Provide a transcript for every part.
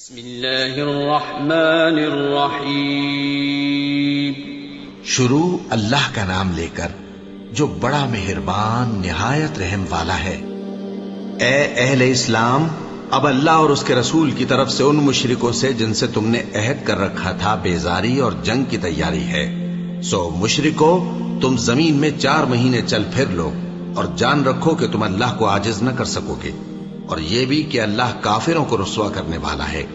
بسم اللہ الرحمن الرحیم۔ شروع اللہ کا نام لے کر جو بڑا مہربان نہایت رحم والا ہے۔ اے اہل اسلام، اب اللہ اور اس کے رسول کی طرف سے ان مشرکوں سے جن سے تم نے عہد کر رکھا تھا بیزاری اور جنگ کی تیاری ہے، سو مشرکو تم زمین میں 4 مہینے چل پھر لو اور جان رکھو کہ تم اللہ کو عاجز نہ کر سکو گے، اور یہ بھی کہ اللہ کافروں کو رسوا کرنے والا ہے۔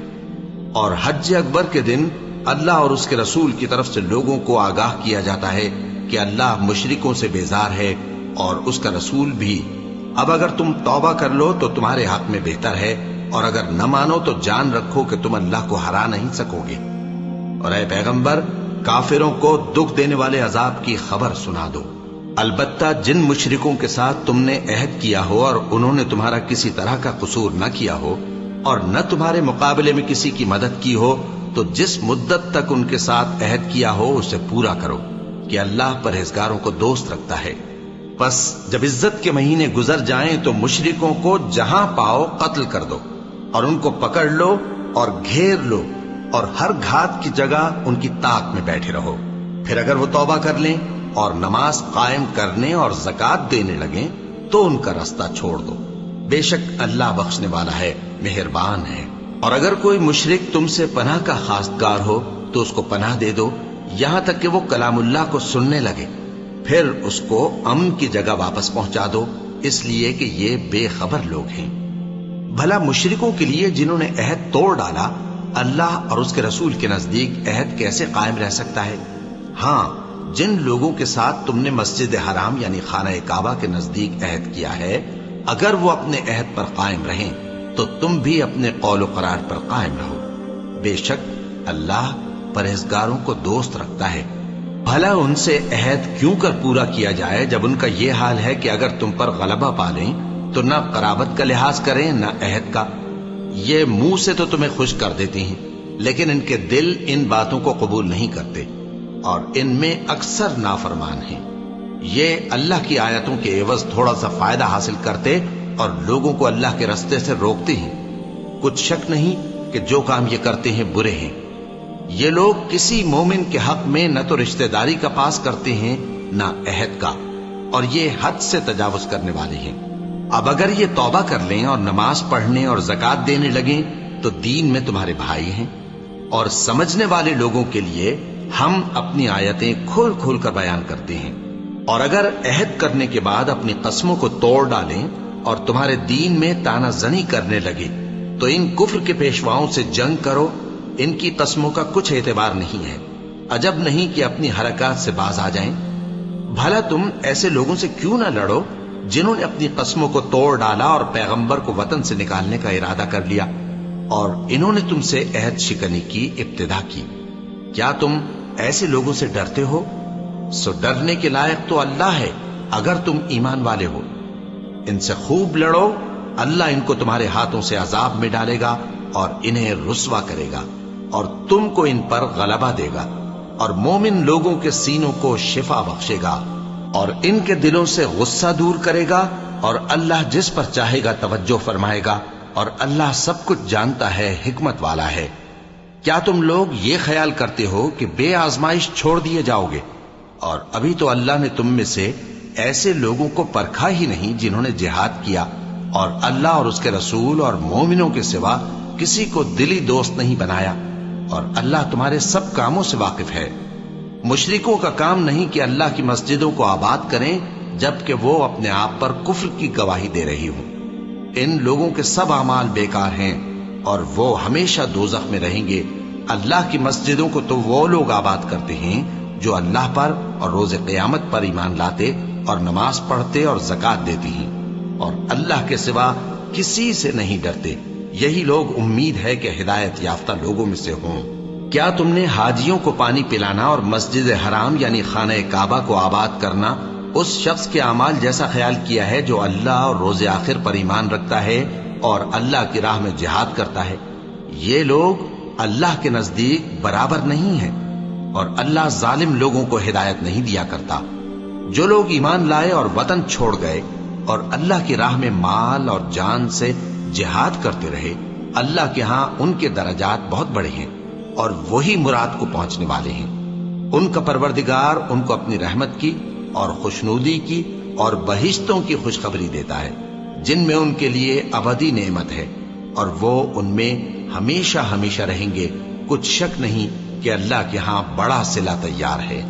اور حج اکبر کے دن اللہ اور اس کے رسول کی طرف سے لوگوں کو آگاہ کیا جاتا ہے کہ اللہ مشرکوں سے بیزار ہے اور اس کا رسول بھی۔ اب اگر تم توبہ کر لو تو تمہارے حق میں بہتر ہے، اور اگر نہ مانو تو جان رکھو کہ تم اللہ کو ہرا نہیں سکو گے۔ اور اے پیغمبر، کافروں کو دکھ دینے والے عذاب کی خبر سنا دو۔ البتہ جن مشرکوں کے ساتھ تم نے عہد کیا ہو اور انہوں نے تمہارا کسی طرح کا قصور نہ کیا ہو اور نہ تمہارے مقابلے میں کسی کی مدد کی ہو، تو جس مدت تک ان کے ساتھ عہد کیا ہو اسے پورا کرو، کہ اللہ پرہیزگاروں کو دوست رکھتا ہے۔ پس جب عزت کے مہینے گزر جائیں تو مشرکوں کو جہاں پاؤ قتل کر دو، اور ان کو پکڑ لو اور گھیر لو، اور ہر گھات کی جگہ ان کی طاق میں بیٹھے رہو۔ پھر اگر وہ توبہ کر لیں اور نماز قائم کرنے اور زکوٰۃ دینے لگیں تو ان کا رستہ چھوڑ دو، بے شک اللہ بخشنے والا ہے، مہربان ہے۔ اور اگر کوئی مشرک تم سے پناہ کا خواستگار ہو تو اس کو پناہ دے دو، یہاں تک کہ وہ کلام اللہ کو سننے لگے، پھر اس کو امن کی جگہ واپس پہنچا دو، اس لیے کہ یہ بے خبر لوگ ہیں۔ بھلا مشرکوں کے لیے جنہوں نے عہد توڑ ڈالا، اللہ اور اس کے رسول کے نزدیک عہد کیسے قائم رہ سکتا ہے؟ ہاں، جن لوگوں کے ساتھ تم نے مسجد حرام یعنی خانہ کعبہ کے نزدیک عہد کیا ہے، اگر وہ اپنے عہد پر قائم رہیں تو تم بھی اپنے قول و قرار پر قائم رہو، بے شک اللہ پرہیزگاروں کو دوست رکھتا ہے۔ بھلا ان سے عہد کیوں کر پورا کیا جائے جب ان کا یہ حال ہے کہ اگر تم پر غلبہ پا لیں تو نہ قرابت کا لحاظ کریں نہ عہد کا۔ یہ منہ سے تو تمہیں خوش کر دیتی ہیں، لیکن ان کے دل ان باتوں کو قبول نہیں کرتے اور ان میں اکثر نافرمان ہیں۔ یہ اللہ کی آیتوں کے عوض تھوڑا سا فائدہ حاصل کرتے اور لوگوں کو اللہ کے رستے سے روکتے ہیں۔ کچھ شک نہیں کہ جو کام یہ کرتے ہیں برے ہیں۔ یہ لوگ کسی مومن کے حق میں نہ تو رشتہ داری کا پاس کرتے ہیں نہ عہد کا، اور یہ حد سے تجاوز کرنے والے ہیں۔ اب اگر یہ توبہ کر لیں اور نماز پڑھنے اور زکوٰۃ دینے لگیں تو دین میں تمہارے بھائی ہیں، اور سمجھنے والے لوگوں کے لیے ہم اپنی آیتیں کھول کھول کر بیان کرتے ہیں۔ اور اگر عہد کرنے کے بعد اپنی قسموں کو توڑ ڈالیں اور تمہارے دین میں تانا زنی کرنے لگے تو ان کفر کے پیشواؤں سے جنگ کرو، ان کی قسموں کا کچھ اعتبار نہیں ہے، عجب نہیں کہ اپنی حرکات سے باز آ جائیں۔ بھلا تم ایسے لوگوں سے کیوں نہ لڑو جنہوں نے اپنی قسموں کو توڑ ڈالا اور پیغمبر کو وطن سے نکالنے کا ارادہ کر لیا، اور انہوں نے تم سے عہد شکنی کی ابتدا کی۔ کیا تم ایسے لوگوں سے ڈرتے ہو؟ سو ڈرنے کے لائق تو اللہ ہے اگر تم ایمان والے ہو۔ ان سے خوب لڑو، اللہ ان کو تمہارے ہاتھوں سے عذاب میں ڈالے گا اور انہیں رسوا کرے گا، اور تم کو ان پر غلبہ دے گا، اور مومن لوگوں کے سینوں کو شفا بخشے گا، اور ان کے دلوں سے غصہ دور کرے گا، اور اللہ جس پر چاہے گا توجہ فرمائے گا، اور اللہ سب کچھ جانتا ہے، حکمت والا ہے۔ کیا تم لوگ یہ خیال کرتے ہو کہ بے آزمائش چھوڑ دیے جاؤ گے؟ اور ابھی تو اللہ نے تم میں سے ایسے لوگوں کو پرکھا ہی نہیں جنہوں نے جہاد کیا، اور اللہ اور اس کے رسول اور مومنوں کے سوا کسی کو دلی دوست نہیں بنایا، اور اللہ تمہارے سب کاموں سے واقف ہے۔ مشرکوں کا کام نہیں کہ اللہ کی مسجدوں کو آباد کریں جبکہ وہ اپنے آپ پر کفر کی گواہی دے رہی ہوں۔ ان لوگوں کے سب اعمال بیکار ہیں اور وہ ہمیشہ دوزخ میں رہیں گے۔ اللہ کی مسجدوں کو تو وہ لوگ آباد کرتے ہیں جو اللہ پر اور روز قیامت پر ایمان لاتے اور نماز پڑھتے اور زکوٰۃ دیتی ہیں، اور اللہ کے سوا کسی سے نہیں ڈرتے۔ یہی لوگ امید ہے کہ ہدایت یافتہ لوگوں میں سے ہوں۔ کیا تم نے حاجیوں کو پانی پلانا اور مسجد حرام یعنی خانہ کعبہ کو آباد کرنا اس شخص کے اعمال جیسا خیال کیا ہے جو اللہ اور روز آخر پر ایمان رکھتا ہے اور اللہ کی راہ میں جہاد کرتا ہے؟ یہ لوگ اللہ کے نزدیک برابر نہیں ہیں، اور اللہ ظالم لوگوں کو ہدایت نہیں دیا کرتا۔ جو لوگ ایمان لائے اور وطن چھوڑ گئے اور اللہ کی راہ میں مال اور جان سے جہاد کرتے رہے، اللہ کے ہاں ان کے درجات بہت بڑے ہیں اور وہی مراد کو پہنچنے والے ہیں۔ ان کا پروردگار ان کو اپنی رحمت کی اور خوشنودی کی اور بہشتوں کی خوشخبری دیتا ہے جن میں ان کے لیے ابدی نعمت ہے، اور وہ ان میں ہمیشہ ہمیشہ رہیں گے۔ کچھ شک نہیں کہ اللہ کے ہاں بڑا صلہ تیار ہے۔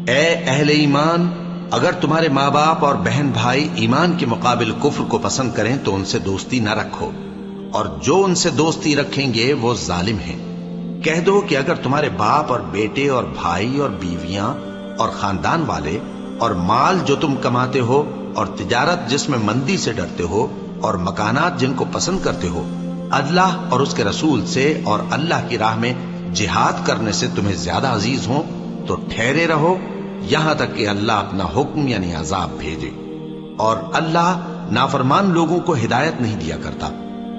اے اہل ایمان، اگر تمہارے ماں باپ اور بہن بھائی ایمان کے مقابل کفر کو پسند کریں تو ان سے دوستی نہ رکھو، اور جو ان سے دوستی رکھیں گے وہ ظالم ہیں۔ کہہ دو کہ اگر تمہارے باپ اور بیٹے اور بھائی اور بیویاں اور خاندان والے اور مال جو تم کماتے ہو اور تجارت جس میں مندی سے ڈرتے ہو اور مکانات جن کو پسند کرتے ہو اللہ اور اس کے رسول سے اور اللہ کی راہ میں جہاد کرنے سے تمہیں زیادہ عزیز ہوں تو ٹھہرے رہو یہاں تک کہ اللہ اپنا حکم یعنی عذاب بھیجے۔ اور اللہ نافرمان لوگوں کو ہدایت نہیں دیا کرتا۔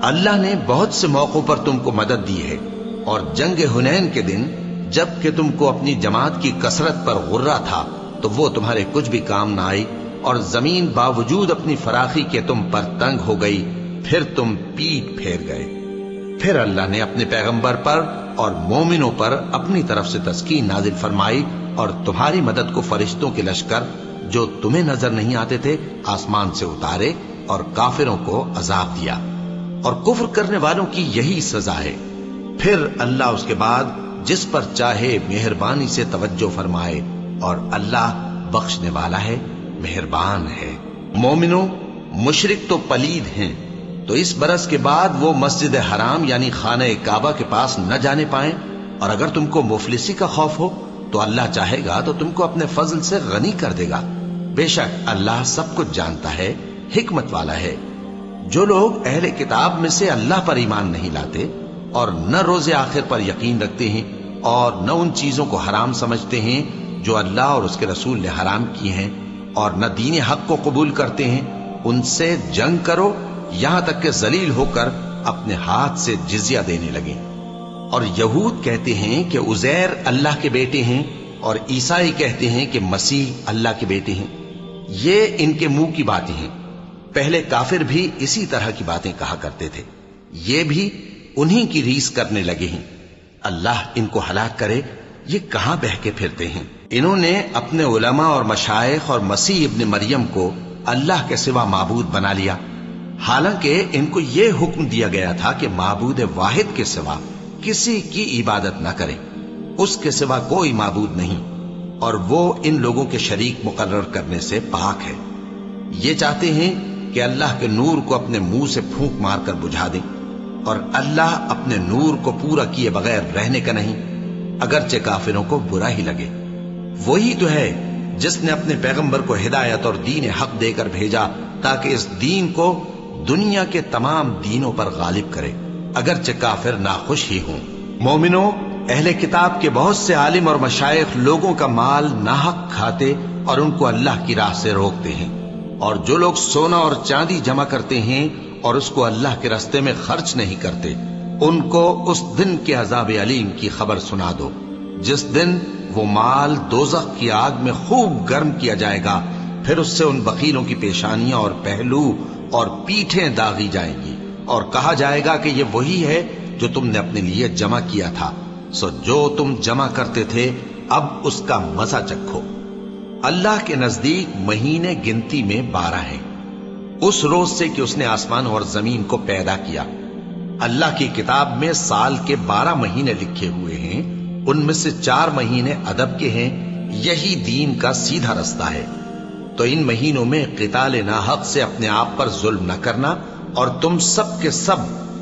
اللہ نے بہت سے موقعوں پر تم کو مدد دی ہے، اور جنگ حنین کے دن جب کہ تم کو اپنی جماعت کی کثرت پر غرہ تھا تو وہ تمہارے کچھ بھی کام نہ آئی، اور زمین باوجود اپنی فراخی کے تم پر تنگ ہو گئی، پھر تم پیٹ پھیر گئے۔ پھر اللہ نے اپنے پیغمبر پر اور مومنوں پر اپنی طرف سے تسکین نازل فرمائی، اور تمہاری مدد کو فرشتوں کے لشکر جو تمہیں نظر نہیں آتے تھے آسمان سے اتارے، اور کافروں کو عذاب دیا، اور کفر کرنے والوں کی یہی سزا ہے۔ پھر اللہ اس کے بعد جس پر چاہے مہربانی سے توجہ فرمائے، اور اللہ بخشنے والا ہے، مہربان ہے۔ مومنوں، مشرک تو پلید ہیں، تو اس برس کے بعد وہ مسجد حرام یعنی خانہ کعبہ کے پاس نہ جانے پائیں، اور اگر تم کو مفلسی کا خوف ہو تو اللہ چاہے گا تو تم کو اپنے فضل سے غنی کر دے گا۔ بے شک اللہ سب کچھ جانتا ہے، حکمت والا ہے۔ جو لوگ اہل کتاب میں سے اللہ پر ایمان نہیں لاتے اور نہ روز آخر پر یقین رکھتے ہیں اور نہ ان چیزوں کو حرام سمجھتے ہیں جو اللہ اور اس کے رسول نے حرام کی ہیں، اور نہ دین حق کو قبول کرتے ہیں، ان سے جنگ کرو یہاں تک کہ ذلیل ہو کر اپنے ہاتھ سے جزیہ دینے لگیں۔ اور یہود کہتے ہیں کہ عزیر اللہ کے بیٹے ہیں، اور عیسائی کہتے ہیں کہ مسیح اللہ کے بیٹے ہیں۔ یہ ان کے منہ کی باتیں ہیں۔ پہلے کافر بھی اسی طرح کی باتیں کہا کرتے تھے، یہ بھی انہی کی ریس کرنے لگے ہیں۔ اللہ ان کو ہلاک کرے، یہ کہاں بہہ کے پھرتے ہیں۔ انہوں نے اپنے علماء اور مشائخ اور مسیح ابن مریم کو اللہ کے سوا معبود بنا لیا، حالانکہ ان کو یہ حکم دیا گیا تھا کہ معبود واحد کے سوا کسی کی عبادت نہ کریں، اس کے سوا کوئی معبود نہیں، اور وہ ان لوگوں کے شریک مقرر کرنے سے پاک ہے۔ یہ چاہتے ہیں کہ اللہ کے نور کو اپنے منہ سے پھونک مار کر بجھا دیں، اور اللہ اپنے نور کو پورا کیے بغیر رہنے کا نہیں، اگرچہ کافروں کو برا ہی لگے۔ وہی تو ہے جس نے اپنے پیغمبر کو ہدایت اور دین حق دے کر بھیجا تاکہ اس دین کو دنیا کے تمام دینوں پر غالب کرے، اگرچہ کافر ناخوش ہی ہوں۔ مومنوں، اہل کتاب کے بہت سے عالم اور مشائخ لوگوں کا مال ناحق کھاتے اور ان کو اللہ کی راہ سے روکتے ہیں، اور جو لوگ سونا اور چاندی جمع کرتے ہیں اور اس کو اللہ کے راستے میں خرچ نہیں کرتے، ان کو اس دن کے عذاب علیم کی خبر سنا دو، جس دن وہ مال دوزخ کی آگ میں خوب گرم کیا جائے گا، پھر اس سے ان بخیلوں کی پیشانیاں اور پہلو اور پیٹھیں داغی جائیں گی، اور کہا جائے گا کہ یہ وہی ہے جو تم نے اپنے لیے جمع کیا تھا، سو جو تم جمع کرتے تھے اب اس کا مزہ چکھو۔ اللہ کے نزدیک مہینے گنتی میں 12 ہیں، اس روز سے کہ اس نے آسمان اور زمین کو پیدا کیا۔ اللہ کی کتاب میں سال کے 12 مہینے لکھے ہوئے ہیں، ان میں سے 4 مہینے ادب کے ہیں، یہی دین کا سیدھا رستہ ہے۔ تو ان مہینوں میں قتال ناحق سے اپنے آپ پر ظلم نہ کرنا، اور تم سب کے سب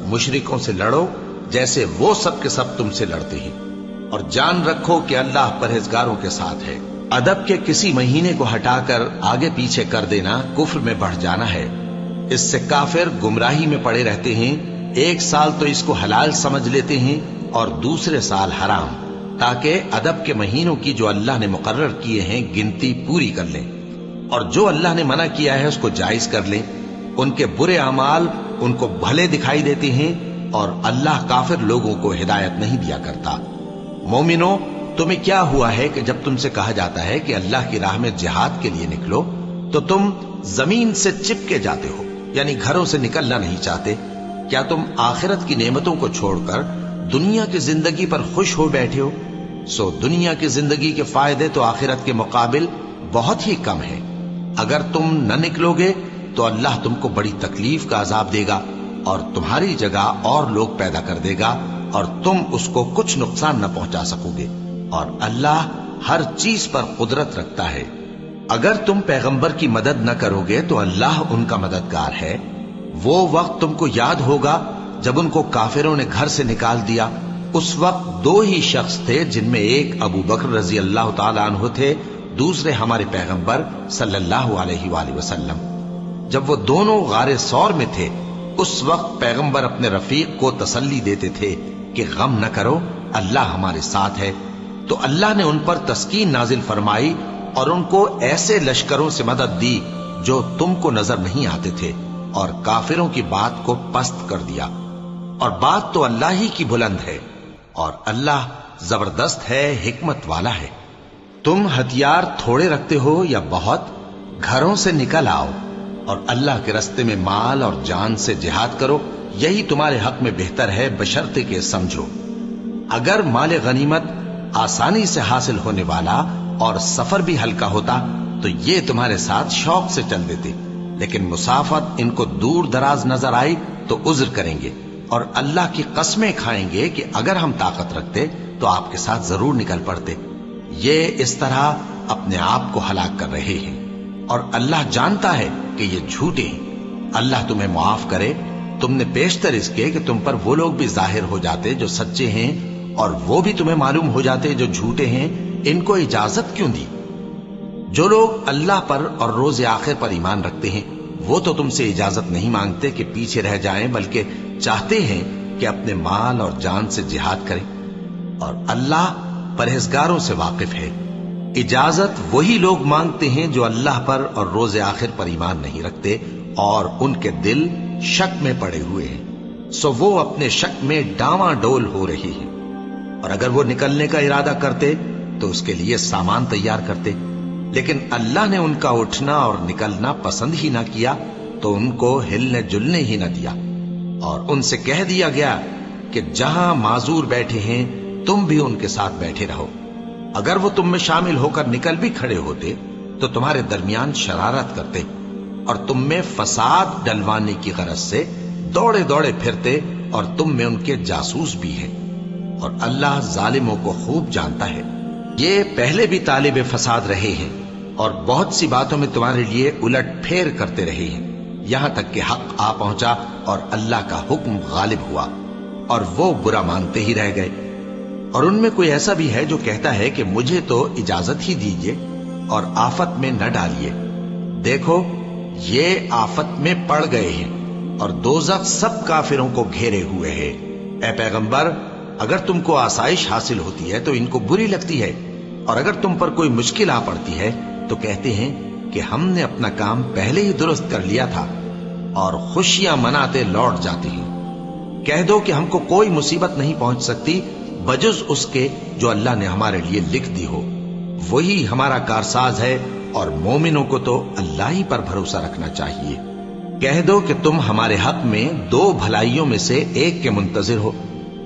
مشرکوں سے لڑو جیسے وہ سب کے سب تم سے لڑتے ہیں، اور جان رکھو کہ اللہ پرہیزگاروں کے ساتھ ہے۔ ادب کے کسی مہینے کو ہٹا کر آگے پیچھے کر دینا کفر میں بڑھ جانا ہے، اس سے کافر گمراہی میں پڑے رہتے ہیں۔ ایک سال تو اس کو حلال سمجھ لیتے ہیں اور دوسرے سال حرام، تاکہ ادب کے مہینوں کی جو اللہ نے مقرر کیے ہیں گنتی پوری کر لیں، اور جو اللہ نے منع کیا ہے اس کو جائز کر لیں۔ ان کے برے اعمال ان کو بھلے دکھائی دیتے ہیں، اور اللہ کافر لوگوں کو ہدایت نہیں دیا کرتا۔ مومنوں، تمہیں کیا ہوا ہے کہ جب تم سے کہا جاتا ہے کہ اللہ کی راہ میں جہاد کے لیے نکلو تو تم زمین سے چپکے جاتے ہو، یعنی گھروں سے نکلنا نہیں چاہتے؟ کیا تم آخرت کی نعمتوں کو چھوڑ کر دنیا کی زندگی پر خوش ہو بیٹھے ہو؟ سو دنیا کی زندگی کے فائدے تو آخرت کے مقابل بہت ہی کم ہیں۔ اگر تم نہ نکلو گے تو اللہ تم کو بڑی تکلیف کا عذاب دے گا اور تمہاری جگہ اور لوگ پیدا کر دے گا اور تم اس کو کچھ نقصان نہ پہنچا سکو گے، اور اللہ ہر چیز پر قدرت رکھتا ہے۔ اگر تم پیغمبر کی مدد نہ کرو گے تو اللہ ان کا مددگار ہے۔ وہ وقت تم کو یاد ہوگا جب ان کو کافروں نے گھر سے نکال دیا۔ اس وقت دو ہی شخص تھے، جن میں ایک ابو بکر رضی اللہ تعالی عنہ تھے، دوسرے ہمارے پیغمبر صلی اللہ علیہ وآلہ وسلم۔ جب وہ دونوں غار ثور میں تھے، اس وقت پیغمبر اپنے رفیق کو تسلی دیتے تھے کہ غم نہ کرو، اللہ ہمارے ساتھ ہے۔ تو اللہ نے ان پر تسکین نازل فرمائی اور ان کو ایسے لشکروں سے مدد دی جو تم کو نظر نہیں آتے تھے، اور کافروں کی بات کو پست کر دیا۔ اور بات تو اللہ ہی کی بلند ہے، اور اللہ زبردست ہے، حکمت والا ہے۔ تم ہتھیار تھوڑے رکھتے ہو یا بہت، گھروں سے نکل آؤ اور اللہ کے راستے میں مال اور جان سے جہاد کرو، یہی تمہارے حق میں بہتر ہے، بشرطے کہ سمجھو۔ اگر مال غنیمت آسانی سے حاصل ہونے والا اور سفر بھی ہلکا ہوتا تو یہ تمہارے ساتھ شوق سے چل دیتے، لیکن مسافت ان کو دور دراز نظر آئی تو عذر کریں گے، اور اللہ کی قسمیں کھائیں گے کہ اگر ہم طاقت رکھتے تو آپ کے ساتھ ضرور نکل پڑتے۔ یہ اس طرح اپنے آپ کو ہلاک کر رہے ہیں، اور اللہ جانتا ہے کہ یہ جھوٹے ہیں۔ اللہ تمہیں معاف کرے، تم نے پیشتر اس کے کہ تم پر وہ لوگ بھی ظاہر ہو جاتے جو سچے ہیں، اور وہ بھی تمہیں معلوم ہو جاتے جو جھوٹے ہیں۔ ان کو اجازت کیوں دی؟ جو لوگ اللہ پر اور روز آخر پر ایمان رکھتے ہیں وہ تو تم سے اجازت نہیں مانگتے کہ پیچھے رہ جائیں، بلکہ چاہتے ہیں کہ اپنے مال اور جان سے جہاد کریں، اور اللہ پرہیزگاروں سے واقف ہے۔ اجازت وہی لوگ مانگتے ہیں جو اللہ پر اور روز آخر پر ایمان نہیں رکھتے اور ان کے دل شک میں پڑے ہوئے ہیں، سو وہ اپنے شک میں ڈاواں ڈول ہو رہی ہیں۔ اور اگر وہ نکلنے کا ارادہ کرتے تو اس کے لیے سامان تیار کرتے، لیکن اللہ نے ان کا اٹھنا اور نکلنا پسند ہی نہ کیا تو ان کو ہلنے جلنے ہی نہ دیا، اور ان سے کہہ دیا گیا کہ جہاں معذور بیٹھے ہیں تم بھی ان کے ساتھ بیٹھے رہو۔ اگر وہ تم میں شامل ہو کر نکل بھی کھڑے ہوتے تو تمہارے درمیان شرارت کرتے اور تم میں فساد ڈلوانے کی غرض سے دوڑے دوڑے پھرتے، اور تم میں ان کے جاسوس بھی ہیں، اور اللہ ظالموں کو خوب جانتا ہے۔ یہ پہلے بھی طالب فساد رہے ہیں اور بہت سی باتوں میں تمہارے لیے الٹ پھیر کرتے رہے ہیں، یہاں تک کہ حق آ پہنچا اور اللہ کا حکم غالب ہوا، اور وہ برا مانتے ہی رہ گئے۔ اور ان میں کوئی ایسا بھی ہے جو کہتا ہے کہ مجھے تو اجازت ہی دیجیے اور آفت میں نہ ڈالیے۔ دیکھو یہ آفت میں پڑ گئے ہیں اور دوزخ سب کافروں کو گھیرے ہوئے ہے۔ اے پیغمبر، اگر تم کو آسائش حاصل ہوتی ہے تو ان کو بری لگتی ہے، اور اگر تم پر کوئی مشکل آ پڑتی ہے تو کہتے ہیں کہ ہم نے اپنا کام پہلے ہی درست کر لیا تھا، اور خوشیاں مناتے لوٹ جاتے ہیں۔ کہہ دو کہ ہم کو کوئی مصیبت نہیں پہنچ سکتی بجز اس کے جو اللہ نے ہمارے لیے لکھ دی ہو، وہی ہمارا کارساز ہے، اور مومنوں کو تو اللہ ہی پر بھروسہ رکھنا چاہیے۔ کہہ دو کہ تم ہمارے حق میں دو بھلائیوں میں سے ایک کے منتظر ہو،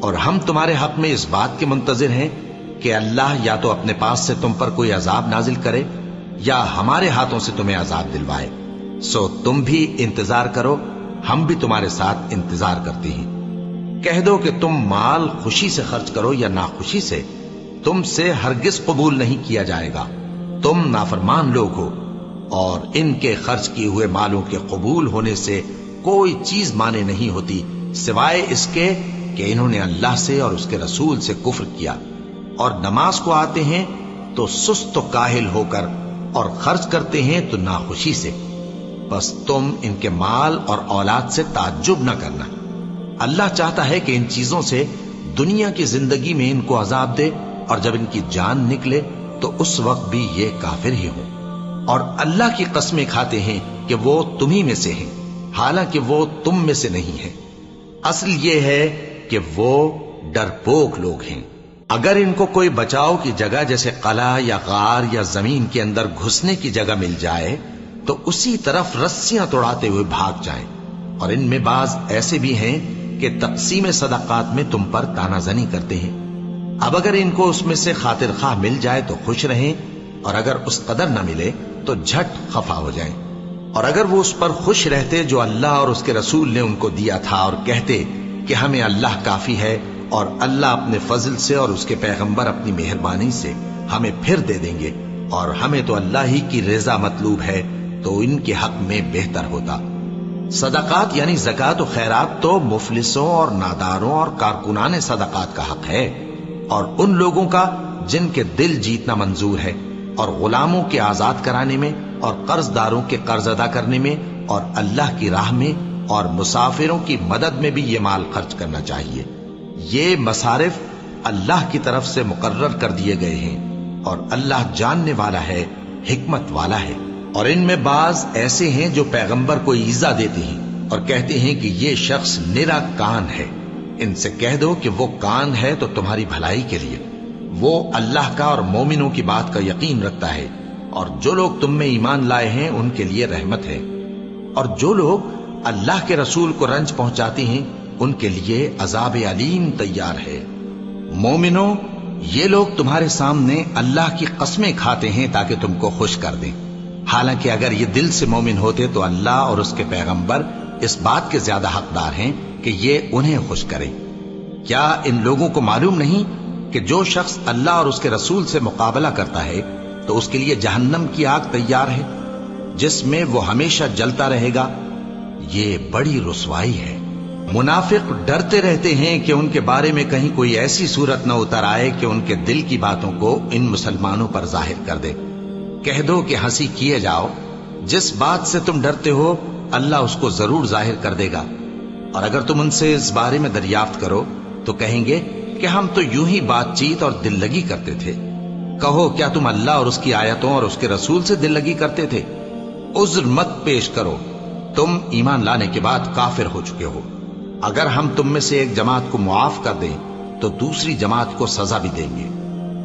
اور ہم تمہارے حق میں اس بات کے منتظر ہیں کہ اللہ یا تو اپنے پاس سے تم پر کوئی عذاب نازل کرے یا ہمارے ہاتھوں سے تمہیں عذاب دلوائے، سو تم بھی انتظار کرو، ہم بھی تمہارے ساتھ انتظار کرتے ہیں۔ کہہ دو کہ تم مال خوشی سے خرچ کرو یا ناخوشی سے، تم سے ہرگز قبول نہیں کیا جائے گا، تم نافرمان لوگ ہو، اور ان کے خرچ کیے ہوئے مالوں کے قبول ہونے سے کوئی چیز مانے نہیں ہوتی سوائے اس کے کہ انہوں نے اللہ سے اور اس کے رسول سے کفر کیا، اور نماز کو آتے ہیں تو سست و کاہل ہو کر، اور خرچ کرتے ہیں تو ناخوشی سے۔ بس تم ان کے مال اور اولاد سے تعجب نہ کرنا، اللہ چاہتا ہے کہ ان چیزوں سے دنیا کی زندگی میں ان کو عذاب دے، اور جب ان کی جان نکلے تو اس وقت بھی یہ کافر ہی ہوں، اور اللہ کی قسمیں کھاتے ہیں کہ وہ تمہیں میں سے ہیں، حالانکہ وہ تم میں سے نہیں ہیں۔ اصل یہ ہے کہ وہ ڈرپوک لوگ ہیں۔ اگر ان کو کوئی بچاؤ کی جگہ جیسے قلعہ یا غار یا زمین کے اندر گھسنے کی جگہ مل جائے تو اسی طرف رسیاں توڑاتے ہوئے بھاگ جائیں، اور ان میں بعض ایسے بھی ہیں کہ تقسیم صدقات میں تم پر تانا زنی کرتے ہیں۔ اب اگر ان کو اس میں سے خاطر خواہ مل جائے تو خوش رہیں، اور اگر اس قدر نہ ملے تو جھٹ خفا ہو جائیں۔ اور اگر وہ اس پر خوش رہتے جو اللہ اور اس کے رسول نے ان کو دیا تھا، اور کہتے کہ ہمیں اللہ کافی ہے، اور اللہ اپنے فضل سے اور اس کے پیغمبر اپنی مہربانی سے ہمیں پھر دے دیں گے، اور ہمیں تو اللہ ہی کی رضا مطلوب ہے، تو ان کے حق میں بہتر ہوتا۔ صدقات یعنی زکوٰۃ و خیرات تو مفلسوں اور ناداروں اور کارکنان صدقات کا حق ہے، اور ان لوگوں کا جن کے دل جیتنا منظور ہے، اور غلاموں کے آزاد کرانے میں، اور قرض داروں کے قرض ادا کرنے میں، اور اللہ کی راہ میں، اور مسافروں کی مدد میں بھی یہ مال خرچ کرنا چاہیے۔ یہ مصارف اللہ کی طرف سے مقرر کر دیے گئے ہیں، اور اللہ جاننے والا ہے، حکمت والا ہے۔ اور ان میں بعض ایسے ہیں جو پیغمبر کو ایذا دیتے ہیں اور کہتے ہیں کہ یہ شخص نرا کان ہے۔ ان سے کہہ دو کہ وہ کان ہے تو تمہاری بھلائی کے لیے، وہ اللہ کا اور مومنوں کی بات کا یقین رکھتا ہے، اور جو لوگ تم میں ایمان لائے ہیں ان کے لیے رحمت ہے، اور جو لوگ اللہ کے رسول کو رنج پہنچاتے ہیں ان کے لیے عذاب علیم تیار ہے۔ مومنوں، یہ لوگ تمہارے سامنے اللہ کی قسمیں کھاتے ہیں تاکہ تم کو خوش کر دیں، حالانکہ اگر یہ دل سے مومن ہوتے تو اللہ اور اس کے پیغمبر اس بات کے زیادہ حقدار ہیں کہ یہ انہیں خوش کریں۔ کیا ان لوگوں کو معلوم نہیں کہ جو شخص اللہ اور اس کے رسول سے مقابلہ کرتا ہے تو اس کے لیے جہنم کی آگ تیار ہے، جس میں وہ ہمیشہ جلتا رہے گا؟ یہ بڑی رسوائی ہے۔ منافق ڈرتے رہتے ہیں کہ ان کے بارے میں کہیں کوئی ایسی صورت نہ اتر آئے کہ ان کے دل کی باتوں کو ان مسلمانوں پر ظاہر کر دے۔ کہہ دو کہ ہنسی کیے جاؤ، جس بات سے تم ڈرتے ہو اللہ اس کو ضرور ظاہر کر دے گا، اور اگر تم ان سے اس بارے میں دریافت کرو تو کہیں گے کہ ہم تو یوں ہی بات چیت اور دل لگی کرتے تھے۔ کہو کیا تم اللہ اور اس کی آیتوں اور اس کے رسول سے دل لگی کرتے تھے؟ عذر مت پیش کرو، تم ایمان لانے کے بعد کافر ہو چکے ہو۔ اگر ہم تم میں سے ایک جماعت کو معاف کر دیں تو دوسری جماعت کو سزا بھی دیں گے،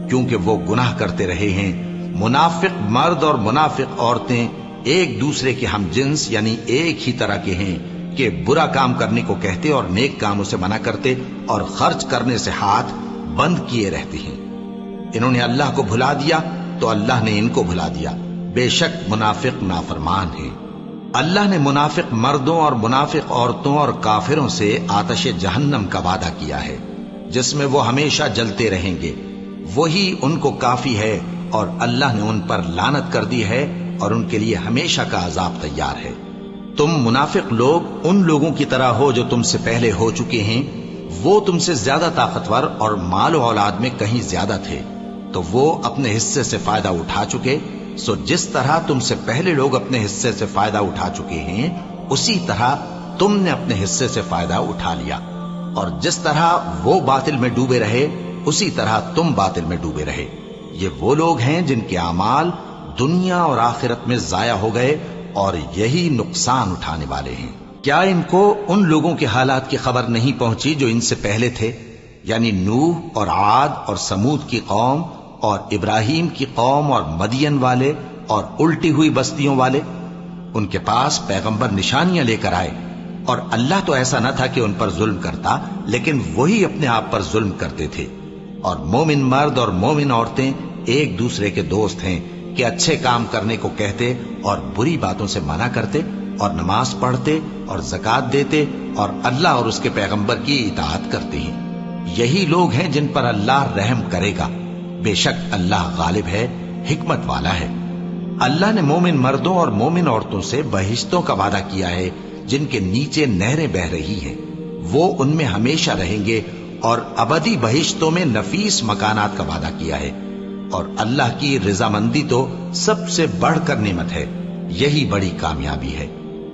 کیونکہ وہ گناہ کرتے رہے ہیں۔ منافق مرد اور منافق عورتیں ایک دوسرے کے ہم جنس یعنی ایک ہی طرح کے ہیں کہ برا کام کرنے کو کہتے اور نیک کاموں سے منع کرتے، اور خرچ کرنے سے ہاتھ بند کیے رہتے ہیں۔ انہوں نے اللہ کو بھلا دیا تو اللہ نے ان کو بھلا دیا، بے شک منافق نافرمان ہیں۔ اللہ نے منافق مردوں اور منافق عورتوں اور کافروں سے آتش جہنم کا وعدہ کیا ہے، جس میں وہ ہمیشہ جلتے رہیں گے، وہی ان کو کافی ہے، اور اللہ نے ان پر لعنت کر دی ہے اور ان کے لیے ہمیشہ کا عذاب تیار ہے۔ تم منافق لوگ ان لوگوں کی طرح ہو جو تم سے پہلے ہو چکے ہیں، وہ تم سے زیادہ طاقتور اور مال و اولاد میں کہیں زیادہ تھے، تو وہ اپنے حصے سے فائدہ اٹھا چکے، سو جس طرح تم سے پہلے لوگ اپنے حصے سے فائدہ اٹھا چکے ہیں اسی طرح تم نے اپنے حصے سے فائدہ اٹھا لیا، اور جس طرح وہ باطل میں ڈوبے رہے اسی طرح تم باطل میں ڈوبے رہے۔ یہ وہ لوگ ہیں جن کے اعمال دنیا اور آخرت میں ضائع ہو گئے، اور یہی نقصان اٹھانے والے ہیں۔ کیا ان کو ان لوگوں کے حالات کی خبر نہیں پہنچی جو ان سے پہلے تھے، یعنی نوح اور عاد اور سمود کی قوم اور ابراہیم کی قوم اور مدین والے اور الٹی ہوئی بستیوں والے؟ ان کے پاس پیغمبر نشانیاں لے کر آئے، اور اللہ تو ایسا نہ تھا کہ ان پر ظلم کرتا، لیکن وہی اپنے آپ پر ظلم کرتے تھے۔ اور مومن مرد اور مومن عورتیں ایک دوسرے کے دوست ہیں کہ اچھے کام کرنے کو کہتے اور بری باتوں سے منع کرتے، اور نماز پڑھتے اور زکوٰۃ دیتے، اور اللہ اور اس کے پیغمبر کی اطاعت کرتے ہیں۔ یہی لوگ ہیں جن پر اللہ رحم کرے گا، بے شک اللہ غالب ہے، حکمت والا ہے۔ اللہ نے مومن مردوں اور مومن عورتوں سے بہشتوں کا وعدہ کیا ہے جن کے نیچے نہریں بہ رہی ہیں، وہ ان میں ہمیشہ رہیں گے، اور ابدی بہشتوں میں نفیس مکانات کا وعدہ کیا ہے۔ اور اللہ کی رضامندی تو سب سے بڑھ کر نعمت ہے، یہی بڑی کامیابی ہے۔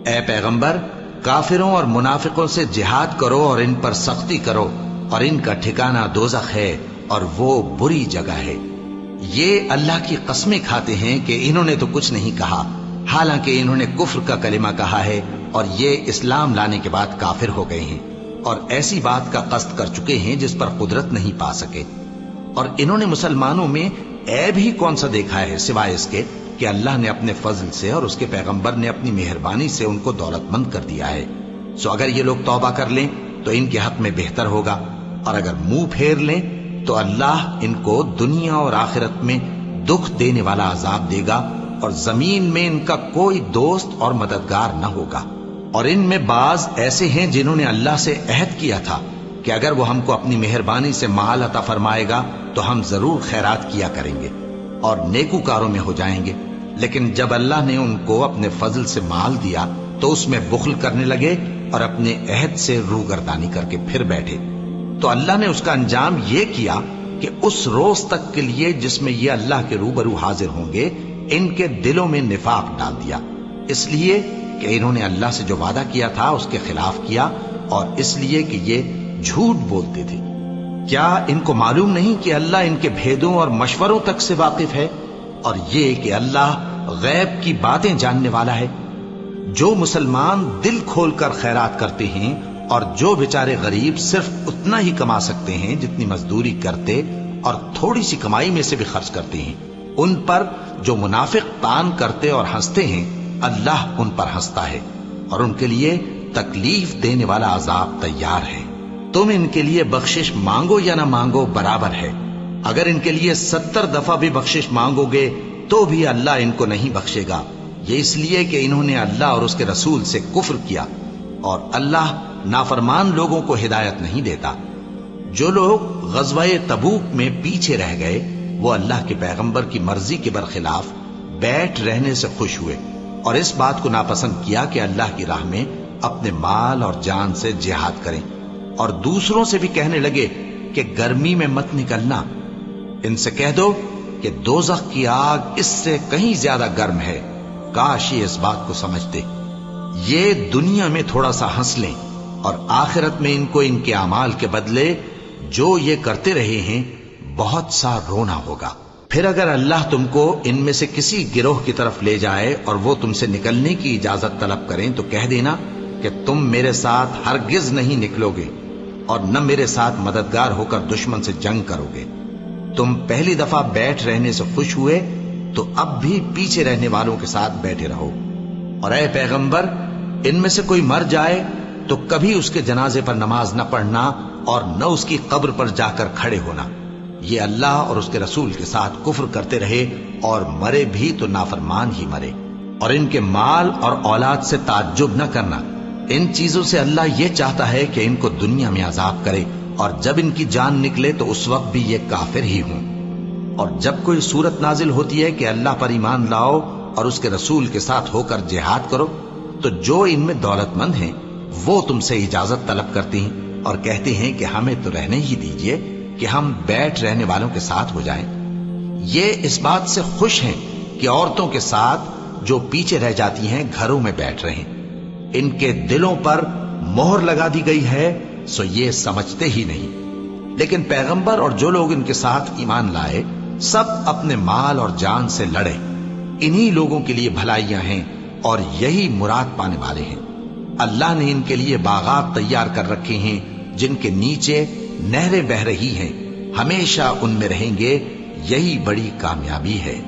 اے پیغمبر، کافروں اور منافقوں سے جہاد کرو اور ان پر سختی کرو، اور ان کا ٹھکانہ دوزخ ہے اور وہ بری جگہ ہے۔ یہ اللہ کی قسمیں کھاتے ہیں کہ انہوں نے تو کچھ نہیں کہا، حالانکہ انہوں نے کفر کا کلمہ کہا ہے اور یہ اسلام لانے کے بعد کافر ہو گئے ہیں، اور ایسی بات کا قصد کر چکے ہیں جس پر قدرت نہیں پا سکے۔ اور انہوں نے مسلمانوں میں عیب ہی کون سا دیکھا ہے سوائے اس کے کہ اللہ نے اپنے فضل سے اور اس کے پیغمبر نے اپنی مہربانی سے ان کو دولت مند کر دیا ہے، سو اگر یہ لوگ توبہ کر لیں تو ان کے حق میں بہتر ہوگا، اور اگر منہ پھیر لیں تو اللہ ان کو دنیا اور آخرت میں دکھ دینے والا عذاب دے گا، اور زمین میں ان کا کوئی دوست اور مددگار نہ ہوگا۔ اور ان میں بعض ایسے ہیں جنہوں نے اللہ سے عہد کیا تھا کہ اگر وہ ہم کو اپنی مہربانی سے مال عطا فرمائے گا تو ہم ضرور خیرات کیا کریں گے اور نیکوکاروں میں ہو جائیں گے، لیکن جب اللہ نے ان کو اپنے فضل سے مال دیا تو اس میں بخل کرنے لگے اور اپنے عہد سے روگردانی کر کے پھر بیٹھے۔ تو اللہ نے اس کا انجام یہ کیا کہ اس روز تک کے لیے جس میں یہ اللہ کے روبرو حاضر ہوں گے، ان کے دلوں میں نفاق ڈال دیا، اس لیے کہ انہوں نے اللہ سے جو وعدہ کیا تھا اس کے خلاف کیا، اور اس لیے کہ یہ جھوٹ بولتے تھے۔ کیا ان کو معلوم نہیں کہ اللہ ان کے بھیدوں اور مشوروں تک سے واقف ہے، اور یہ کہ اللہ غیب کی باتیں جاننے والا ہے؟ جو مسلمان دل کھول کر خیرات کرتے ہیں اور جو بیچارے غریب صرف اتنا ہی کما سکتے ہیں جتنی مزدوری کرتے اور تھوڑی سی کمائی میں سے بھی خرچ کرتے ہیں، ان پر جو منافق تان کرتے اور ہنستے ہیں، اللہ ان پر ہنستا ہے اور ان کے لیے تکلیف دینے والا عذاب تیار ہے۔ تم ان کے لیے بخشش مانگو یا نہ مانگو برابر ہے، اگر ان کے لیے 70 دفعہ بھی بخشش مانگو گے تو بھی اللہ ان کو نہیں بخشے گا، یہ اس لیے کہ انہوں نے اللہ اور اس کے رسول سے کفر کیا، اور اللہ نافرمان لوگوں کو ہدایت نہیں دیتا۔ جو لوگ غزوہ تبوک میں پیچھے رہ گئے وہ اللہ کے پیغمبر کی مرضی کے برخلاف بیٹھ رہنے سے خوش ہوئے، اور اس بات کو ناپسند کیا کہ اللہ کی راہ میں اپنے مال اور جان سے جہاد کریں، اور دوسروں سے بھی کہنے لگے کہ گرمی میں مت نکلنا، ان سے کہہ دو کہ دوزخ کی آگ اس سے کہیں زیادہ گرم ہے، کاش یہ اس بات کو سمجھتے۔ یہ دنیا میں تھوڑا سا ہنس لیں اور آخرت میں ان کو ان کے اعمال کے بدلے جو یہ کرتے رہے ہیں بہت سا رونا ہوگا۔ پھر اگر اللہ تم کو ان میں سے کسی گروہ کی طرف لے جائے اور وہ تم سے نکلنے کی اجازت طلب کریں تو کہہ دینا کہ تم میرے ساتھ ہرگز نہیں نکلو گے اور نہ میرے ساتھ مددگار ہو کر دشمن سے جنگ کرو گے۔ تم پہلی دفعہ بیٹھ رہنے سے خوش ہوئے تو اب بھی پیچھے رہنے والوں کے ساتھ بیٹھے رہو، اور اے پیغمبر ان میں سے کوئی مر جائے تو کبھی اس کے جنازے پر نماز نہ پڑھنا اور نہ اس کی قبر پر جا کر کھڑے ہونا۔ یہ اللہ اور اس کے رسول کے ساتھ کفر کرتے رہے اور مرے بھی تو نافرمان ہی مرے۔ اور ان کے مال اور اولاد سے تعجب نہ کرنا، ان چیزوں سے اللہ یہ چاہتا ہے کہ ان کو دنیا میں عذاب کرے، اور جب ان کی جان نکلے تو اس وقت بھی یہ کافر ہی ہوں۔ اور جب کوئی صورت نازل ہوتی ہے کہ اللہ پر ایمان لاؤ اور اس کے رسول کے ساتھ ہو کر جہاد کرو، تو جو ان میں دولت مند ہیں وہ تم سے اجازت طلب کرتے ہیں اور کہتے ہیں کہ ہمیں تو رہنے ہی دیجئے کہ ہم بیٹھ رہنے والوں کے ساتھ ہو جائیں۔ یہ اس بات سے خوش ہیں کہ عورتوں کے ساتھ جو پیچھے رہ جاتی ہیں گھروں میں بیٹھ رہیں۔ ان کے دلوں پر مہر لگا دی گئی ہے سو یہ سمجھتے ہی نہیں۔ لیکن پیغمبر اور جو لوگ ان کے ساتھ ایمان لائے سب اپنے مال اور جان سے لڑے، انہی لوگوں کے لیے بھلائیاں ہیں اور یہی مراد پانے والے ہیں۔ اللہ نے ان کے لیے باغات تیار کر رکھے ہیں جن کے نیچے نہریں بہ رہی ہیں، ہمیشہ ان میں رہیں گے، یہی بڑی کامیابی ہے۔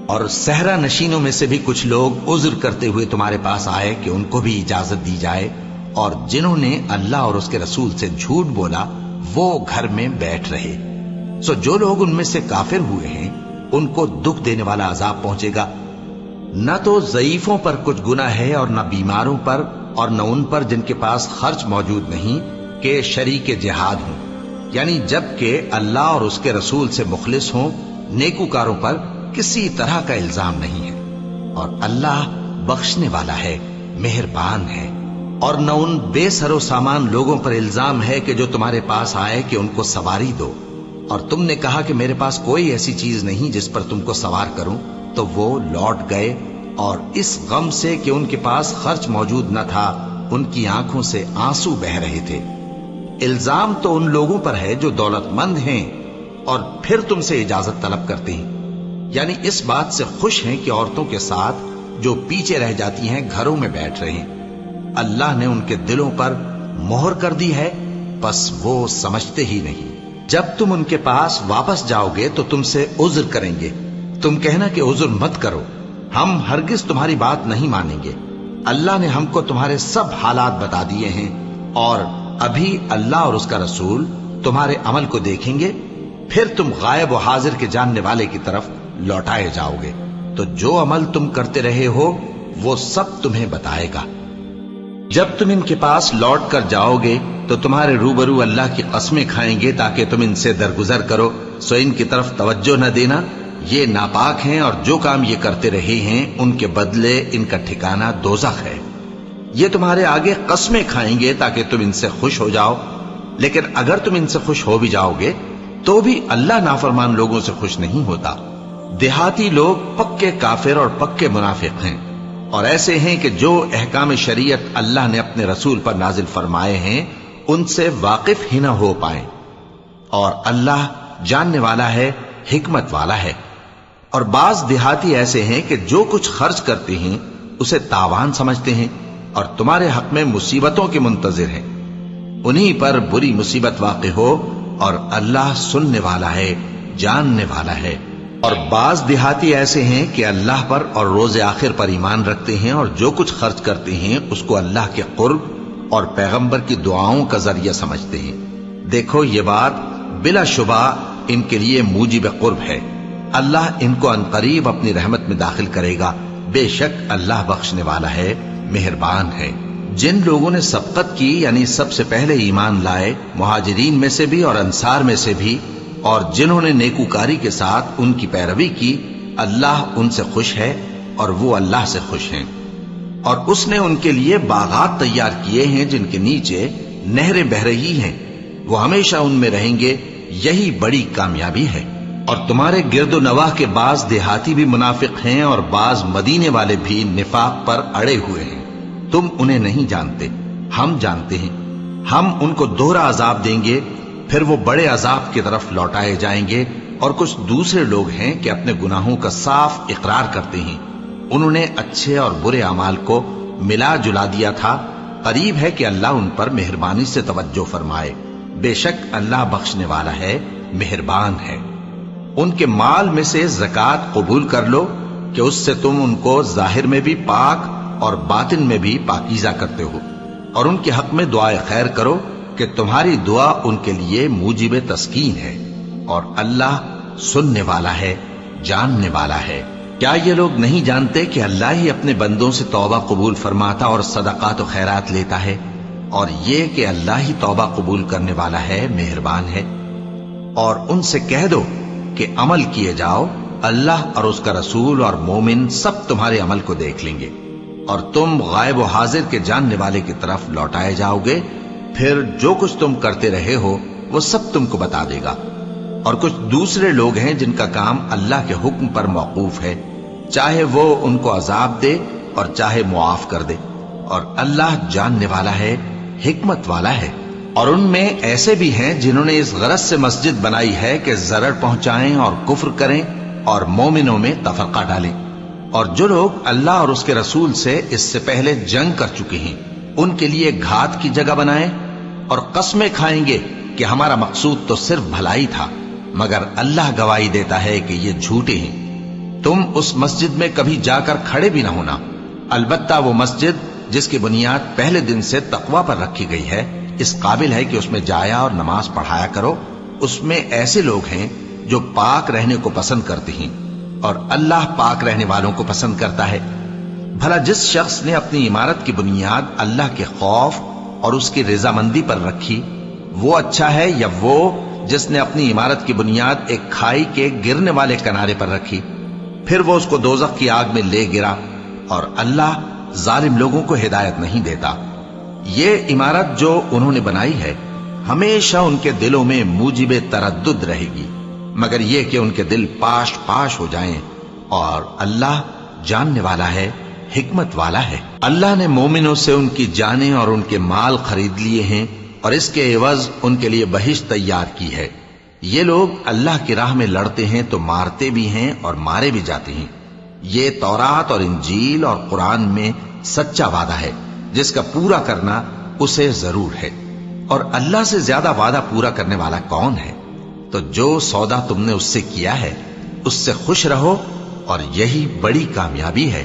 اور صحرا نشینوں میں سے بھی کچھ لوگ عذر کرتے ہوئے تمہارے پاس آئے کہ ان کو بھی اجازت دی جائے، اور جنہوں نے اللہ اور اس کے رسول سے جھوٹ بولا وہ گھر میں بیٹھ رہے۔ سو جو لوگ ان میں سے کافر ہوئے ہیں ان کو دکھ دینے والا عذاب پہنچے گا۔ نہ تو ضعیفوں پر کچھ گناہ ہے اور نہ بیماروں پر اور نہ ان پر جن کے پاس خرچ موجود نہیں کہ شریک جہاد ہوں، یعنی جب کہ اللہ اور اس کے رسول سے مخلص ہوں، نیکوکاروں پر کسی طرح کا الزام نہیں ہے، اور اللہ بخشنے والا ہے، مہربان ہے۔ اور نہ ان بے سر و سامان لوگوں پر الزام ہے کہ جو تمہارے پاس آئے کہ ان کو سواری دو، اور تم نے کہا کہ میرے پاس کوئی ایسی چیز نہیں جس پر تم کو سوار کروں، تو وہ لوٹ گئے، اور اس غم سے کہ ان کے پاس خرچ موجود نہ تھا ان کی آنکھوں سے آنسو بہ رہے تھے۔ الزام تو ان لوگوں پر ہے جو دولت مند ہیں اور پھر تم سے اجازت طلب کرتے ہیں، یعنی اس بات سے خوش ہیں کہ عورتوں کے ساتھ جو پیچھے رہ جاتی ہیں گھروں میں بیٹھ رہے ہیں۔ اللہ نے ان کے دلوں پر مہر کر دی ہے، بس وہ سمجھتے ہی نہیں۔ جب تم ان کے پاس واپس جاؤ گے تو تم سے عذر کریں گے، تم کہنا کہ عذر مت کرو، ہم ہرگز تمہاری بات نہیں مانیں گے، اللہ نے ہم کو تمہارے سب حالات بتا دیے ہیں، اور ابھی اللہ اور اس کا رسول تمہارے عمل کو دیکھیں گے، پھر تم غائب و حاضر کے جاننے والے کی طرف لوٹائے جاؤ گے، تو جو عمل تم کرتے رہے ہو وہ سب تمہیں بتائے گا۔ جب تم ان کے پاس لوٹ کر جاؤ گے تو تمہارے روبرو اللہ کی قسمیں کھائیں گے تاکہ تم ان سے درگزر کرو، سو ان کی طرف توجہ نہ دینا، یہ ناپاک ہیں، اور جو کام یہ کرتے رہے ہیں ان کے بدلے ان کا ٹھکانہ دوزخ ہے۔ یہ تمہارے آگے قسمیں کھائیں گے تاکہ تم ان سے خوش ہو جاؤ، لیکن اگر تم ان سے خوش ہو بھی جاؤ گے تو بھی اللہ نافرمان لوگوں سے خوش نہیں ہوتا۔ دیہاتی لوگ پکے کافر اور پکے منافق ہیں، اور ایسے ہیں کہ جو احکام شریعت اللہ نے اپنے رسول پر نازل فرمائے ہیں ان سے واقف ہی نہ ہو پائیں، اور اللہ جاننے والا ہے، حکمت والا ہے۔ اور بعض دیہاتی ایسے ہیں کہ جو کچھ خرچ کرتے ہیں اسے تاوان سمجھتے ہیں اور تمہارے حق میں مصیبتوں کے منتظر ہیں، انہی پر بری مصیبت واقع ہو، اور اللہ سننے والا ہے، جاننے والا ہے۔ اور بعض دیہاتی ایسے ہیں کہ اللہ پر اور روز آخر پر ایمان رکھتے ہیں، اور جو کچھ خرچ کرتے ہیں اس کو اللہ کے قرب اور پیغمبر کی دعاؤں کا ذریعہ سمجھتے ہیں۔ دیکھو یہ بات بلا شبہ ان کے لیے موجب قرب ہے، اللہ ان کو عنقریب اپنی رحمت میں داخل کرے گا، بے شک اللہ بخشنے والا ہے، مہربان ہے۔ جن لوگوں نے سبقت کی یعنی سب سے پہلے ایمان لائے، مہاجرین میں سے بھی اور انصار میں سے بھی، اور جنہوں نے نیکوکاری کے ساتھ ان کی پیروی کی، اللہ ان سے خوش ہے اور وہ اللہ سے خوش ہیں۔ اور اس نے ان کے لیے باغات تیار کیے ہیں جن کے نیچے نہریں بہہ رہی ہیں، وہ ہمیشہ ان میں رہیں گے، یہی بڑی کامیابی ہے۔ اور تمہارے گرد و نواح کے بعض دیہاتی بھی منافق ہیں اور بعض مدینے والے بھی نفاق پر اڑے ہوئے ہیں، تم انہیں نہیں جانتے، ہم جانتے ہیں۔ ہم ان کو دوہرا عذاب دیں گے، پھر وہ بڑے عذاب کی طرف لوٹائے جائیں گے۔ اور کچھ دوسرے لوگ ہیں کہ اپنے گناہوں کا صاف اقرار کرتے ہیں، انہوں نے اچھے اور برے اعمال کو ملا جلا دیا تھا، قریب ہے کہ اللہ ان پر مہربانی سے توجہ فرمائے، بے شک اللہ بخشنے والا ہے، مہربان ہے۔ ان کے مال میں سے زکوٰۃ قبول کر لو کہ اس سے تم ان کو ظاہر میں بھی پاک اور باطن میں بھی پاکیزہ کرتے ہو، اور ان کے حق میں دعائے خیر کرو کہ تمہاری دعا ان کے لیے موجب تسکین ہے، اور اللہ سننے والا ہے، جاننے والا ہے۔ کیا یہ لوگ نہیں جانتے کہ اللہ ہی اپنے بندوں سے توبہ قبول فرماتا اور صدقات و خیرات لیتا ہے، اور یہ کہ اللہ ہی توبہ قبول کرنے والا ہے، مہربان ہے۔ اور ان سے کہہ دو کہ عمل کیے جاؤ، اللہ اور اس کا رسول اور مومن سب تمہارے عمل کو دیکھ لیں گے، اور تم غائب و حاضر کے جاننے والے کی طرف لوٹائے جاؤ گے، پھر جو کچھ تم کرتے رہے ہو وہ سب تم کو بتا دے گا۔ اور کچھ دوسرے لوگ ہیں جن کا کام اللہ کے حکم پر موقوف ہے، چاہے وہ ان کو عذاب دے اور چاہے معاف کر دے، اور اللہ جاننے والا ہے، حکمت والا ہے۔ اور ان میں ایسے بھی ہیں جنہوں نے اس غرض سے مسجد بنائی ہے کہ ضرر پہنچائیں اور کفر کریں اور مومنوں میں تفرقہ ڈالیں، اور جو لوگ اللہ اور اس کے رسول سے اس سے پہلے جنگ کر چکے ہیں ان کے لیے گھات کی جگہ بنائیں، اور قسمیں کھائیں گے کہ ہمارا مقصود تو صرف بھلائی تھا، مگر اللہ گواہی دیتا ہے کہ یہ جھوٹے ہیں۔ تم اس مسجد میں کبھی جا کر کھڑے بھی نہ ہونا، البتہ وہ مسجد جس کی بنیاد پہلے دن سے تقوی پر رکھی گئی ہے اس قابل ہے کہ اس میں جایا اور نماز پڑھایا کرو۔ اس میں ایسے لوگ ہیں جو پاک رہنے کو پسند کرتے ہیں، اور اللہ پاک رہنے والوں کو پسند کرتا ہے۔ بھلا جس شخص نے اپنی عمارت کی بنیاد اللہ کے خوف اور اس کی رضامندی پر رکھی، وہ اچھا ہے یا وہ جس نے اپنی عمارت کی بنیاد ایک کھائی کے گرنے والے کنارے پر رکھی، پھر وہ اس کو دوزخ کی آگ میں لے گرا، اور اللہ ظالم لوگوں کو ہدایت نہیں دیتا۔ یہ عمارت جو انہوں نے بنائی ہے ہمیشہ ان کے دلوں میں موجب تردد رہے گی، مگر یہ کہ ان کے دل پاش پاش ہو جائیں، اور اللہ جاننے والا ہے، حکمت والا ہے۔ اللہ نے مومنوں سے ان کی جانیں اور ان کے مال خرید لیے ہیں، اور اس کے عوض ان کے لیے بہشت تیار کی ہے۔ یہ لوگ اللہ کی راہ میں لڑتے ہیں تو مارتے بھی ہیں اور مارے بھی جاتے ہیں۔ یہ تورات اور انجیل اور قرآن میں سچا وعدہ ہے جس کا پورا کرنا اسے ضرور ہے، اور اللہ سے زیادہ وعدہ پورا کرنے والا کون ہے؟ تو جو سودا تم نے اس سے کیا ہے اس سے خوش رہو، اور یہی بڑی کامیابی ہے۔